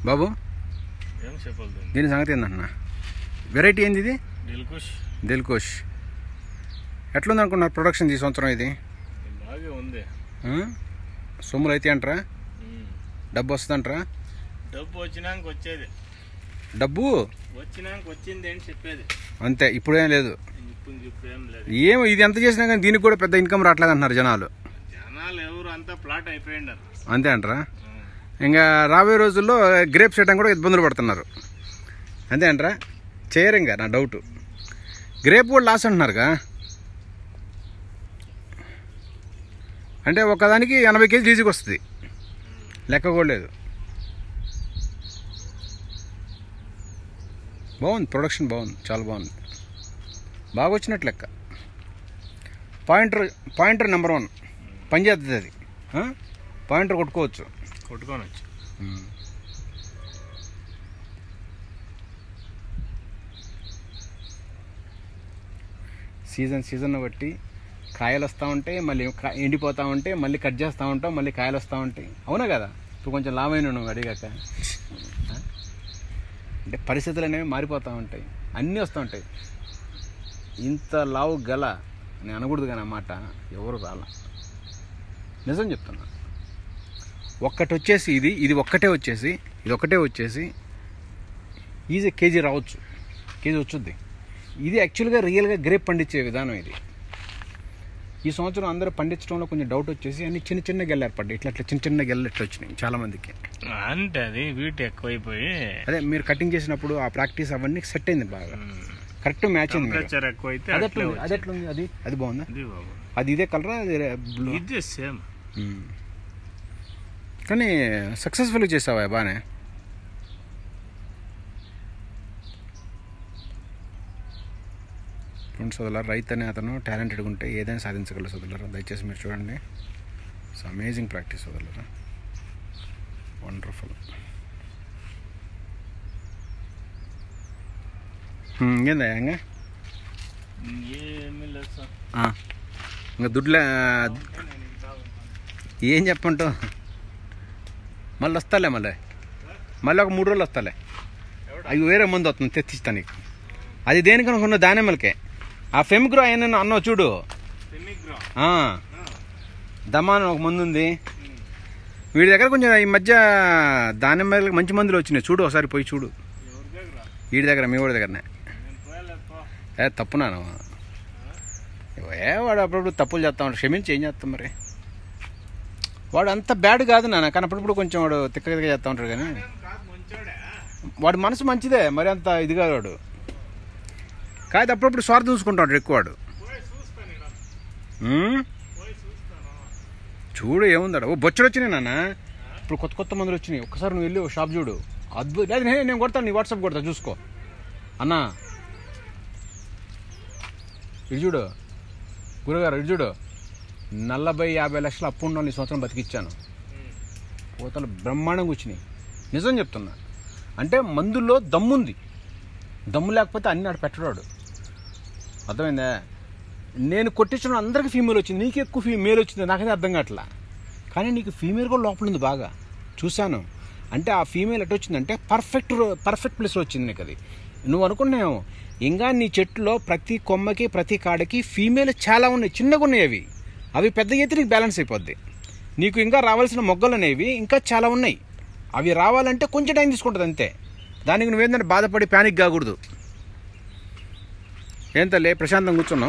బాబు దీని సంగతి ఏందన్నా? వెరైటీ ఏంది ఇది? దిల్కుష్. ఎట్లుంది అనుకున్నారు ప్రొడక్షన్ ఈ సంవత్సరం? ఇది బాగా ఉంది. సొమ్ములు అయితే అంటారా? డబ్బు వస్తుందంటారా? డబ్బు వచ్చినాక వచ్చేది. డబ్బు వచ్చినాక వచ్చింది ఏంటి చెప్పేది అంతే. ఇప్పుడేం లేదు. ఏమో ఇది ఎంత చేసినా కానీ దీనికి కూడా పెద్ద ఇన్కమ్ రావట్లేదు అంటున్నారు జనాలు. ఎవరు అంతా ప్లాట్ అయిపోయిండారు అంతే అంటారా? ఇంకా రాబోయే రోజుల్లో గ్రేప్స్ చేయడం కూడా ఇబ్బందులు పడుతున్నారు. అంతే అంటారా? చేయరు ఇంకా, నా డౌట్. గ్రేప్ కూడా లాస్ అంటున్నారుగా. అంటే ఒకదానికి 80 కేజీలు ఈజీగా వస్తుంది, లెక్క కూడా లేదు. బాగుంది ప్రొడక్షన్, బాగుంది, చాలా బాగుంది, బాగా వచ్చినట్టు లెక్క. పాయింటర్ నెంబర్ 1 పనిచేస్తుంది అది. పాయింటర్ కొట్టుకోవచ్చు. సీజన్ బట్టి కాయలు వస్తూ ఉంటాయి, మళ్ళీ ఎండిపోతూ ఉంటాయి, మళ్ళీ కట్ చేస్తూ ఉంటాం, మళ్ళీ కాయలు వస్తూ ఉంటాయి. అవునా కదా? ఇప్పుడు కొంచెం లాభమైన నువ్వు అడిగాక. అంటే పరిస్థితులు అనేవి మారిపోతూ ఉంటాయి, అన్నీ వస్తూ ఉంటాయి. ఇంత లావు గల నేను అనకూడదు కానీ అన్నమాట, ఎవరు రాల. నిజం చెప్తున్నా. ఒక్కటి వచ్చేసి ఇది ఒక్కటే వచ్చేసి ఈజీ కేజీ రావచ్చు, కేజీ వచ్చుద్ది. ఇది యాక్చువల్గా రియల్గా గ్రేప్ పండించే విధానం ఇది. ఈ సంవత్సరం అందరూ పండించడంలో కొంచెం డౌట్ వచ్చేసి అన్ని చిన్న గెల్లు ఏర్పడ్డాయి. ఇట్లా చిన్న గెల్లు ఎట్లా వచ్చినాయి చాలా మందికి. అంటే అది వీటి ఎక్కువైపోయి అదే మీరు కటింగ్ చేసినప్పుడు ఆ ప్రాక్టీస్ అవన్నీ సెట్ అయింది, బాగా కరెక్ట్ మ్యాచ్ అయింది. అది ఎట్లుంది? అది బాగుందా? అది ఇదే కలరా? ఇది సేమ్. కానీ సక్సెస్ఫుల్గా చేసావా బాగానే. ఫ్రెండ్స్ సోదరులారా, రైతు అనే అతను టాలెంటెడ్గా ఉంటే ఏదైనా సాధించగలరు సోదరులారా. దయచేసి మీరు చూడండి. ఇట్స్ అమేజింగ్ ప్రాక్టీస్ సోదరులారా, వండర్ఫుల్. ఇంకేందా ఇంకా దుడ్లే ఏం చెప్పంటావు? మళ్ళీ వస్తాలే, మళ్ళీ ఒక 3 రోజులు వస్తాలే. అవి వేరే మందు వస్తుంది, తెచ్చిస్తా నీకు. అది దేనికి అనుకున్న దానిమ్మలకే. ఆ ఫెమిగ్రో అయినా అన్నావు చూడు, దమాన్ ఒక మందు ఉంది వీడి దగ్గర. కొంచెం ఈ మధ్య దానిమ్మలకి మంచి మందులు వచ్చినాయి చూడు, ఒకసారి పోయి చూడు. వీడి దగ్గర, మీ వాడి దగ్గరనే. తప్పునాను. వాడు అప్పుడప్పుడు తప్పులు చేస్తా ఉంటాడు, క్షమించి ఏం చేస్తాం మరి. వాడు అంత బ్యాడ్ కాదు నాన్న, కానీ అప్పుడప్పుడు కొంచెం వాడు తిక్కగా చేస్తూ ఉంటాడు. కానీ వాడు మనసు మంచిదే, మరి అంత ఇది కాదు వాడు. కాదు అప్పుడప్పుడు స్వార్థం చూసుకుంటాడు ఎక్కువ వాడు. చూడు ఏముందాడు. బొచ్చడు వచ్చినాయి నాన్న, ఇప్పుడు కొత్త మందులు వచ్చినాయి. ఒక్కసారి నువ్వు వెళ్ళి షాప్ చూడు, అద్భుతం. లేదు నేను కొడతాను, నీ వాట్సాప్ కొడతా చూసుకో అన్నా. ఇటు చూడు గురుగారు, ఇటు చూడు. 40-50 లక్షలు అప్పు ఉండాలి ఈ సంవత్సరం బతికిచ్చాను. పోతలు బ్రహ్మాండంగా వచ్చినాయి. నిజం చెప్తున్నా. అంటే మందుల్లో దమ్ముంది, దమ్ము లేకపోతే అన్ని నాడు పెట్టడాడు. అర్థమైందా? నేను కొట్టించడం అందరికీ ఫీమేల్ వచ్చింది, నీకు ఎక్కువ మేల్ వచ్చింది. నాకైతే అర్థం కావట్లా. కానీ నీకు ఫీమేల్ కూడా లోపల ఉంది, బాగా చూశాను. అంటే ఆ ఫీమేల్ ఎటు వచ్చిందంటే పర్ఫెక్ట్ ప్లేస్లో వచ్చింది నీకు. అది నువ్వు అనుకున్నావు. ఇంకా నీ చెట్టులో ప్రతి కొమ్మకి ప్రతి కాడకి ఫీమేల్ చాలా ఉన్నాయి, చిన్నగా ఉన్నాయి. అవి పెద్ద అయితే నీకు బ్యాలెన్స్ అయిపోద్ది. నీకు ఇంకా రావాల్సిన మొగ్గలు అనేవి ఇంకా చాలా ఉన్నాయి. అవి రావాలంటే కొంచెం టైం తీసుకుంటుంది అంతే. దానికి నువ్వేంటంటే బాధపడి ప్యానిక్ కాకూడదు. ఏంతలే ప్రశాంతంగా కూర్చున్నావు.